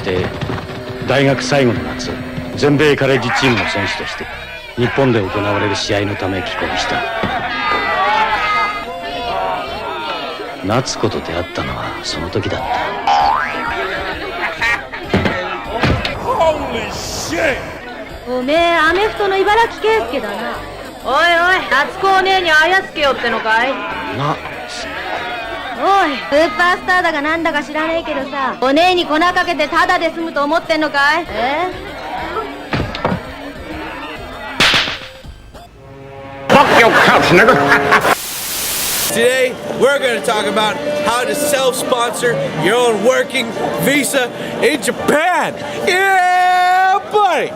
して大学最後の夏、全米カレッジチームの選手として日本で行われる試合のため寄港した。夏子と出会ったのはその時だった。おめえアメフトの茨城圭介だな。おいおい、夏子お姉にあやつけよってのかい。おい、スーパースターだかなんだか知らねえけどさ、お姉に粉かけてタダで済むと思ってんのかい。Fuck your couch, nigga. Today, we're going to talk about how to self-sponsor your own working visa in Japan. Yeah, buddy!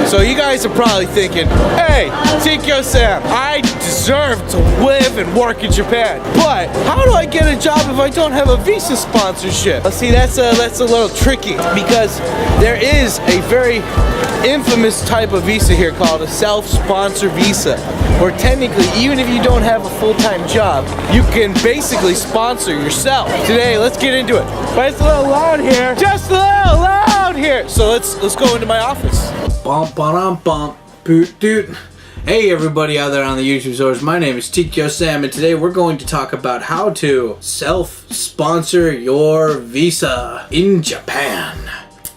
So you guys are probably thinking, hey, Tikyo-san, I deserve to live and work in Japan, but how do I get a job if I don't have a visa sponsorship? Well, see, that's a little tricky because there is a very infamous type of visa here called a self-sponsor visa, where technically, even if you don't have a full-time job, you can basically sponsor yourself. Today, let's get into it. But it's a little loud here, just a little loud here. So let's go into my office. Bump, bump, bump, boot, doot. Hey everybody out there on the YouTube source, my name is Tikyo-san, and today we're going to talk about how to self-sponsor your visa in Japan.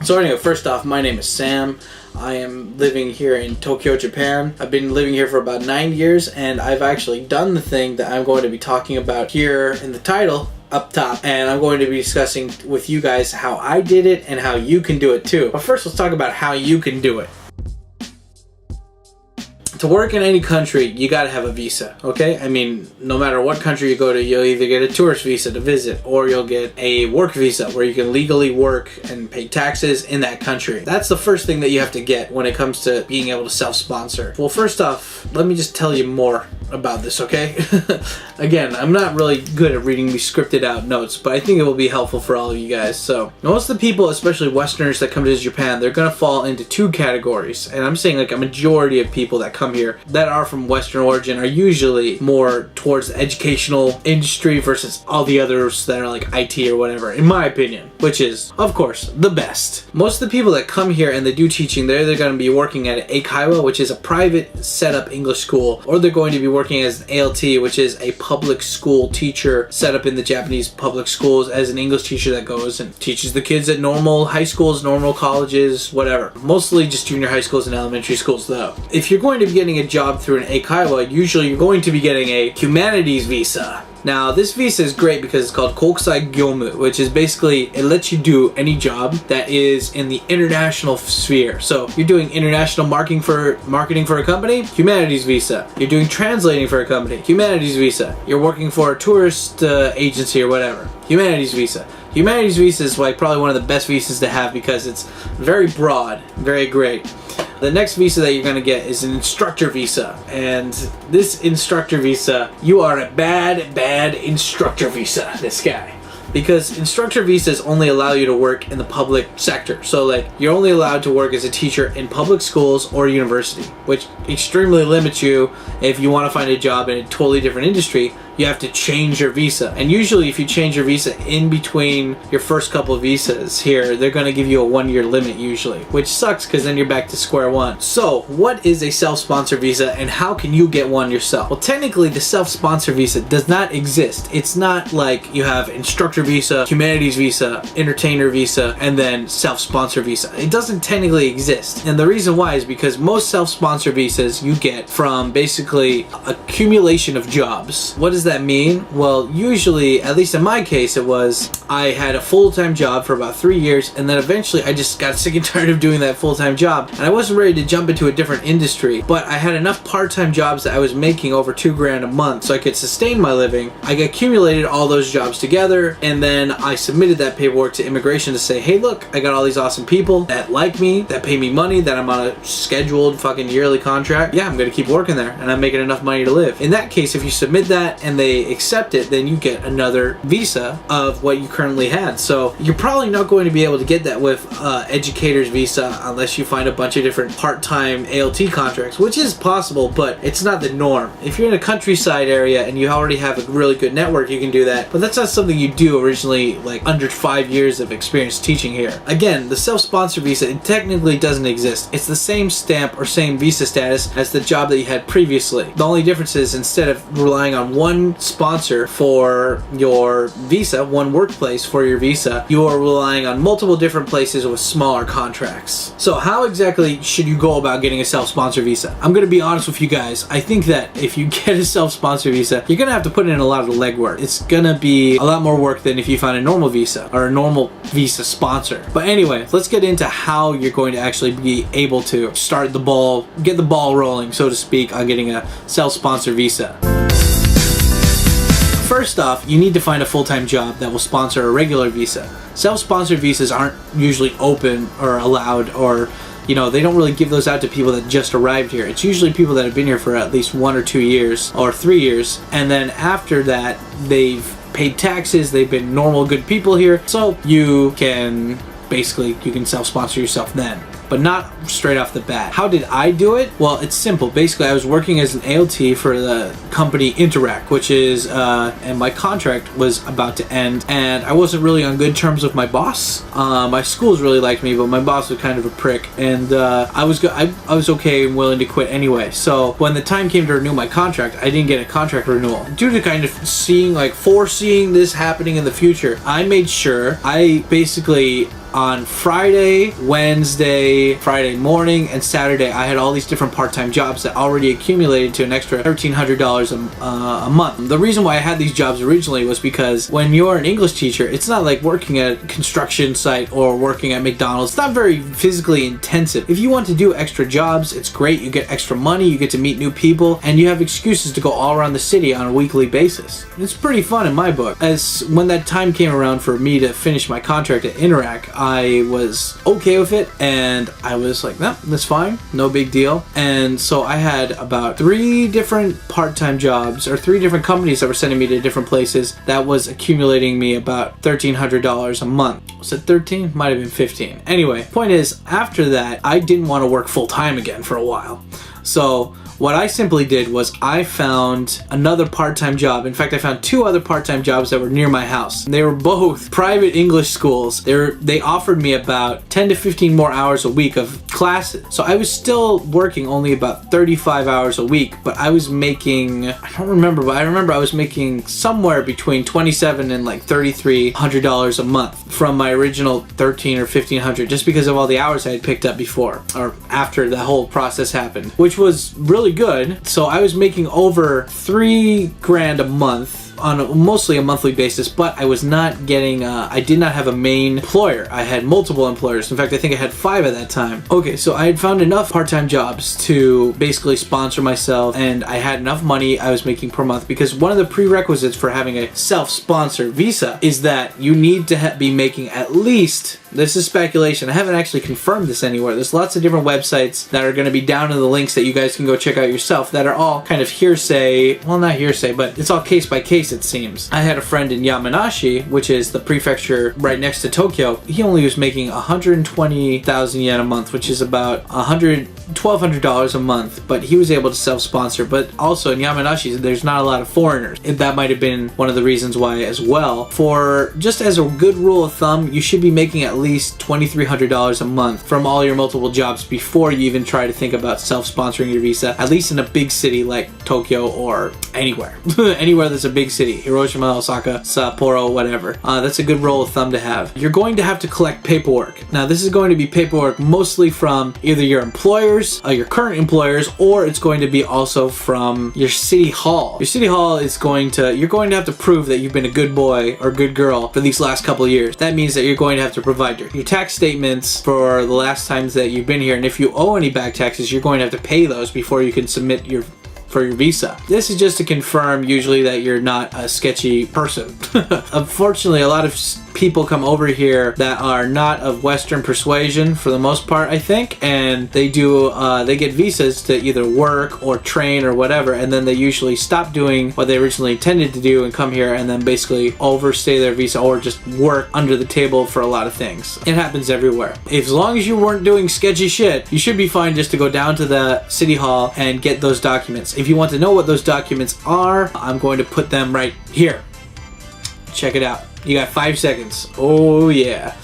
So anyway, first off, my name is Sam. I am living here in Tokyo, Japan. I've been living here for about 9 years, and I've actually done the thing that I'm going to be talking about here in the title up top, and I'm going to be discussing with you guys how I did it and how you can do it too. But first, let's talk about how you can do it. To work in any country, you gotta have a visa, okay? I mean, no matter what country you go to, you'll either get a tourist visa to visit, or you'll get a work visa where you can legally work and pay taxes in that country. That's the first thing that you have to get when it comes to being able to self-sponsor. Well, first off, let me just tell you more about this, okay? Again, I'm not really good at reading these scripted out notes, but I think it will be helpful for all of you guys. So, most of the people, especially Westerners that come to Japan, they're gonna fall into two categories. And I'm saying like a majority of people that come here that are from Western origin are usually more towards the educational industry versus all the others that are like IT or whatever, in my opinion, which is, of course, the best. Most of the people that come here and they do teaching, they're either going to be working at an Eikaiwa, which is a private set-up English school, or they're going to be working as an ALT, which is a public school teacher set up in the Japanese public schools as an English teacher that goes and teaches the kids at normal high schools, normal colleges, whatever. Mostly just junior high schools and elementary schools though. If you're going to be getting a job through an Eikaiwa, usually you're going to be getting a humanities visa. Now, this visa is great because it's called Kokusai Gyomu, which is basically, it lets you do any job that is in the international sphere. So, you're doing international marketing for a company, humanities visa. You're doing translating for a company, humanities visa. You're working for a tourist agency or whatever, humanities visa. Humanities visa is like probably one of the best visas to have because it's very broad, very great. The next visa that you're going to get is an instructor visa, and this instructor visa, you are a bad instructor visa, this guy. Because instructor visas only allow you to work in the public sector. So like, you're only allowed to work as a teacher in public schools or university, which extremely limits you if you want to find a job in a totally different industry. You have to change your visa. And usually if you change your visa in between your first couple of visas here, they're going to give you a 1-year limit usually, which sucks because then you're back to square one. So what is a self-sponsor visa and how can you get one yourself? Well, technically the self-sponsor visa does not exist. It's not like you have instructor visa, humanities visa, entertainer visa, and then self-sponsor visa. It doesn't technically exist. And the reason why is because most self-sponsor visas you get from basically accumulation of jobs. What does that mean? Well, usually, at least in my case, it was I had a full-time job for about 3 years, and then eventually I just got sick and tired of doing that full-time job, and I wasn't ready to jump into a different industry, but I had enough part-time jobs that I was making over $2,000 a month so I could sustain my living. I accumulated all those jobs together, and then I submitted that paperwork to immigration to say, hey, look, I got all these awesome people that like me, that pay me money, that I'm on a scheduled fucking yearly contract. Yeah, I'm gonna keep working there, and I'm making enough money to live. In that case, if you submit that and they accept it, then you get another visa of what you currently had. So you're probably not going to be able to get that with educator's visa unless you find a bunch of different part-time ALT contracts, which is possible, but it's not the norm. If you're in a countryside area and you already have a really good network, you can do that, but that's not something you do originally, like under 5 years of experience teaching here. Again, the self-sponsor visa, it technically doesn't exist. It's the same stamp or same visa status as the job that you had previously. The only difference is instead of relying on one sponsor for your visa, one workplace for your visa, you are relying on multiple different places with smaller contracts. So how exactly should you go about getting a self-sponsor visa? I'm gonna be honest with you guys. I think that if you get a self-sponsor visa, you're gonna have to put in a lot of legwork. It's gonna be a lot more work than if you find a normal visa or a normal visa sponsor. But anyway, let's get into how you're going to actually be able to start the ball, get the ball rolling, so to speak, on getting a self-sponsor visa. First off, you need to find a full-time job that will sponsor a regular visa. Self-sponsored visas aren't usually open or allowed, or you know, they don't really give those out to people that just arrived here. It's usually people that have been here for at least 1 or 2 years or 3 years, and then after that they've paid taxes, they've been normal good people here, so you can basically, you can self-sponsor yourself then, but not straight off the bat. How did I do it? Well, it's simple. Basically, I was working as an ALT for the company Interact, which is, and my contract was about to end, and I wasn't really on good terms with my boss. My schools really liked me, but my boss was kind of a prick, and I was okay and willing to quit anyway. So when the time came to renew my contract, I didn't get a contract renewal. Due to kind of foreseeing this happening in the future, I made sure I basically, on Friday, Wednesday, Friday morning, and Saturday, I had all these different part-time jobs that already accumulated to an extra $1,300 a month. The reason why I had these jobs originally was because when you're an English teacher, it's not like working at a construction site or working at McDonald's. It's not very physically intensive. If you want to do extra jobs, it's great. You get extra money, you get to meet new people, and you have excuses to go all around the city on a weekly basis. It's pretty fun in my book. As when that time came around for me to finish my contract at Interact, I was okay with it, and I was like, no, that's fine, no big deal. And so I had about 3 different part-time jobs, or 3 different companies that were sending me to different places. That was accumulating me about $1,300 a month. Was it 13? Might have been 15. Anyway, point is, after that, I didn't want to work full-time again for a while. So what I simply did was I found another part-time job. In fact, I found 2 other part-time jobs that were near my house. They were both private English schools. They offered me about 10 to 15 more hours a week of classes. So I was still working only about 35 hours a week, but I was making, I don't remember, but I remember I was making somewhere between $2,700 and like $3,300 a month from my original $1,300 or $1,500, just because of all the hours I had picked up before or after the whole process happened, which was really good. So I was making over $3,000 a month on mostly a monthly basis, but I was not getting, I did not have a main employer. I had multiple employers. In fact, I think I had 5 at that time. Okay, so I had found enough part-time jobs to basically sponsor myself, and I had enough money I was making per month, because one of the prerequisites for having a self-sponsor visa is that you need to be making at least, this is speculation, I haven't actually confirmed this anywhere. There's lots of different websites that are going to be down in the links that you guys can go check out yourself that are all kind of hearsay, well, not hearsay, but it's all case by case, it seems. I had a friend in Yamanashi, which is the prefecture right next to Tokyo. He only was making 120,000 yen a month, which is about $1,200 a month, but he was able to self-sponsor. But also in Yamanashi, there's not a lot of foreigners. That might have been one of the reasons why as well. For just as a good rule of thumb, you should be making at least $2,300 a month from all your multiple jobs before you even try to think about self-sponsoring your visa, at least in a big city like Tokyo or anywhere. Anywhere that's a big city. Hiroshima, Osaka, Sapporo, whatever. That's a good rule of thumb to have. You're going to have to collect paperwork. Now, this is going to be paperwork mostly from either your employers, your current employers, or it's going to be also from your city hall. Your city hall is you're going to have to prove that you've been a good boy or good girl for these last couple of years. That means that you're going to have to provide your tax statements for the last times that you've been here, and if you owe any back taxes, you're going to have to pay those before you can submit for your visa. This is just to confirm usually that you're not a sketchy person. Unfortunately, a lot of people come over here that are not of Western persuasion for the most part, I think, and they get visas to either work or train or whatever, and then they usually stop doing what they originally intended to do and come here and then basically overstay their visa or just work under the table for a lot of things. It happens everywhere. As long as you weren't doing sketchy shit, you should be fine just to go down to the city hall and get those documents. If you want to know what those documents are, I'm going to put them right here. Check it out. You got 5 seconds. Oh yeah.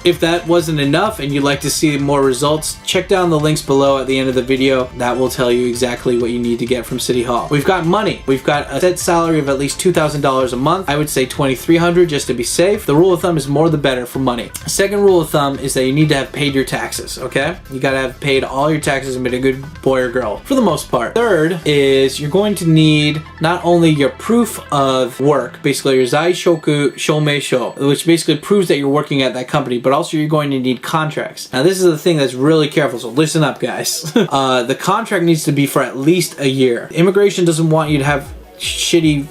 If that wasn't enough and you'd like to see more results, check down the links below at the end of the video. That will tell you exactly what you need to get from City Hall. We've got money. We've got a set salary of at least $2,000 a month. I would say $2,300 just to be safe. The rule of thumb is more the better for money. Second rule of thumb is that you need to have paid your taxes, okay? You gotta have paid all your taxes and been a good boy or girl for the most part. Third is you're going to need not only your proof of work, basically your Zaishoku Shomeisho, which basically proves that you're working at that company, but also you're going to need contracts. Now, this is the thing that's really careful, so listen up, guys. The contract needs to be for at least a year. Immigration doesn't want you to have shitty,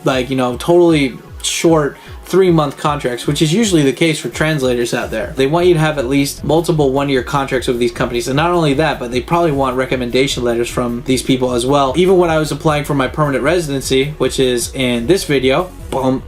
totally short 3-month contracts, which is usually the case for translators out there. They want you to have at least multiple 1-year contracts with these companies, and not only that, but they probably want recommendation letters from these people as well. Even when I was applying for my permanent residency, which is in this video, boom,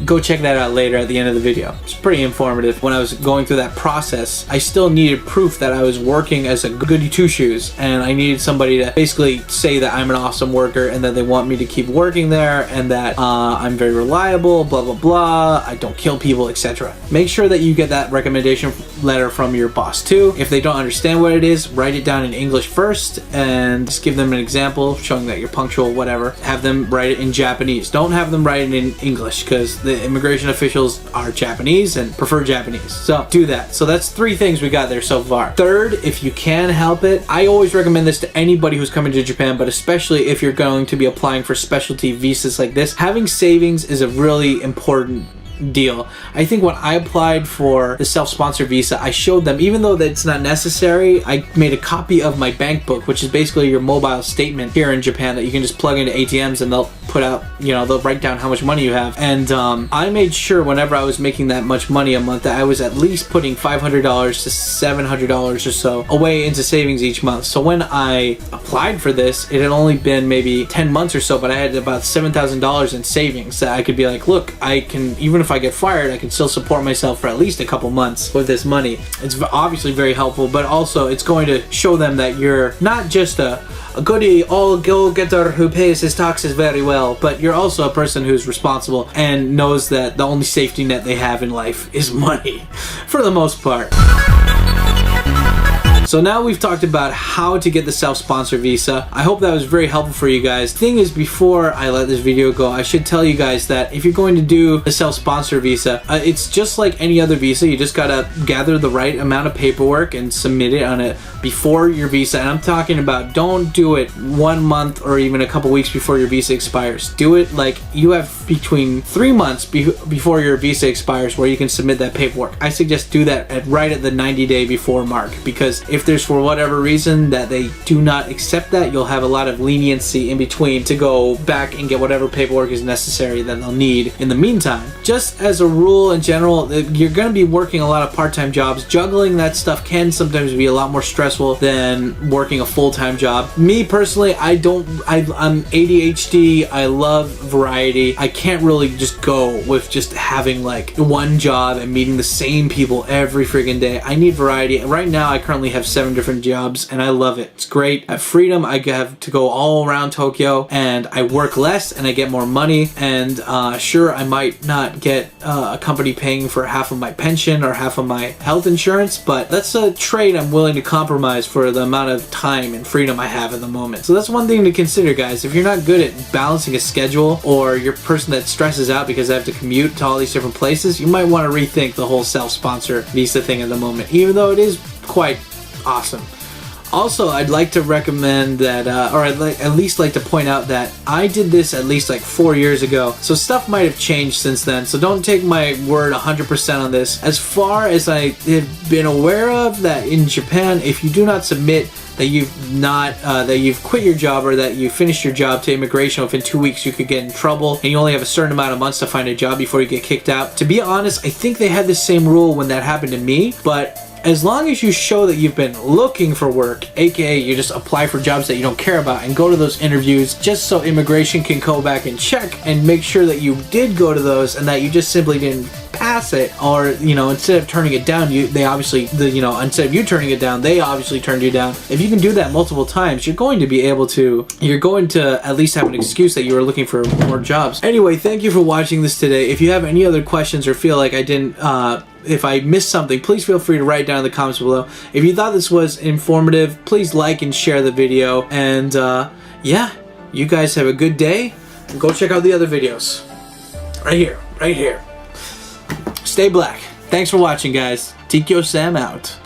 go check that out later at the end of the video. It's pretty informative. When I was going through that process, I still needed proof that I was working as a goody two-shoes, and I needed somebody to basically say that I'm an awesome worker and that they want me to keep working there and that I'm very reliable, blah blah blah, I don't kill people, etc. Make sure that you get that recommendation letter from your boss too. If they don't understand what it is, write it down in English first and just give them an example showing that you're punctual, whatever. Have them write it in Japanese. Don't have them write it in English, because the immigration officials are Japanese and prefer Japanese. So do that. So that's 3 things we got there so far. Third, if you can help it, I always recommend this to anybody who's coming to Japan, but especially if you're going to be applying for specialty visas like this, having savings is a really important deal. I think when I applied for the self-sponsor visa, I showed them, even though that's not necessary, I made a copy of my bank book, which is basically your mobile statement here in Japan that you can just plug into ATMs and they'll put out, they'll write down how much money you have. And I made sure whenever I was making that much money a month that I was at least putting $500 to $700 or so away into savings each month. So when I applied for this, it had only been maybe 10 months or so, but I had about $7,000 in savings that I could be like, look, I can, even if I get fired, I can still support myself for at least a couple months with this money. It's obviously very helpful, but also it's going to show them that you're not just a goody old go-getter who pays his taxes very well, but you're also a person who's responsible and knows that the only safety net they have in life is money, for the most part. So now we've talked about how to get the self-sponsor visa. I hope that was very helpful for you guys. Thing is, before I let this video go, I should tell you guys that if you're going to do the self-sponsor visa, it's just like any other visa. You just gotta gather the right amount of paperwork and submit it on it before your visa. And I'm talking about, don't do it 1 month or even a couple weeks before your visa expires. Do it like you have between 3 months before your visa expires where you can submit that paperwork. I suggest do that right at the 90-day before mark, because if there's for whatever reason that they do not accept that, you'll have a lot of leniency in between to go back and get whatever paperwork is necessary that they'll need in the meantime. Just as a rule in general, you're going to be working a lot of part-time jobs. Juggling that stuff can sometimes be a lot more stressful than working a full-time job. Me personally, I'm ADHD. I love variety. I can't really just go with just having like one job and meeting the same people every friggin' day. I need variety. Right now I currently have 7 different jobs, and I love it. It's great. I have freedom. I have to go all around Tokyo, and I work less and I get more money. And sure, I might not get a company paying for half of my pension or half of my health insurance, but that's a trade I'm willing to compromise for the amount of time and freedom I have at the moment. So that's one thing to consider, guys. If you're not good at balancing a schedule, or you're a person that stresses out because I have to commute to all these different places, you might want to rethink the whole self-sponsor visa thing at the moment, even though it is quite awesome. Also, I'd like to recommend that, or I'd at least like to point out that I did this at least like 4 years ago, so stuff might have changed since then, so don't take my word 100% on this. As far as I have been aware of, that in Japan, if you do not submit that you've quit your job or that you finished your job to immigration within 2 weeks, you could get in trouble, and you only have a certain amount of months to find a job before you get kicked out. To be honest, I think they had the same rule when that happened to me, but as long as you show that you've been looking for work, aka you just apply for jobs that you don't care about and go to those interviews just so immigration can go back and check and make sure that you did go to those and that you just simply didn't pass it, or instead of turning it down, instead of you turning it down, they obviously turned you down. If you can do that multiple times, you're going to at least have an excuse that you were looking for more jobs. Anyway, thank you for watching this today. If you have any other questions or feel like I didn't if I missed something, please feel free to write down in the comments below. If you thought this was informative, please like and share the video. And yeah, you guys have a good day. And go check out the other videos. Right here. Stay black. Thanks for watching, guys. Tikyo Sam out.